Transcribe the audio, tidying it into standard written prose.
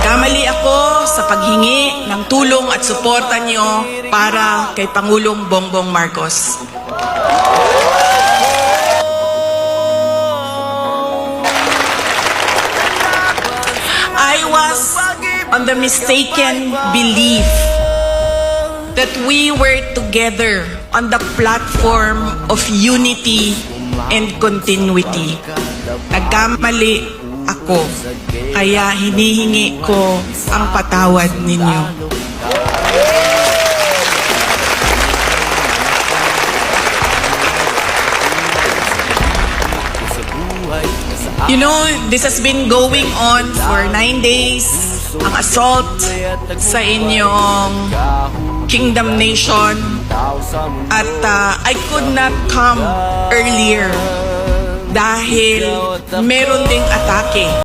Nagkamali ako sa paghingi ng tulong at suporta niyo para kay Pangulong Bongbong Marcos. I was on the mistaken belief that we were together on the platform of unity and continuity. Nagkamali ako, kaya hinihingi ko ang patawad ninyo. You know, this has been going on for 9 days. Ang assault sa inyong Kingdom Nation. At I could not come earlier dahil meron ding atake.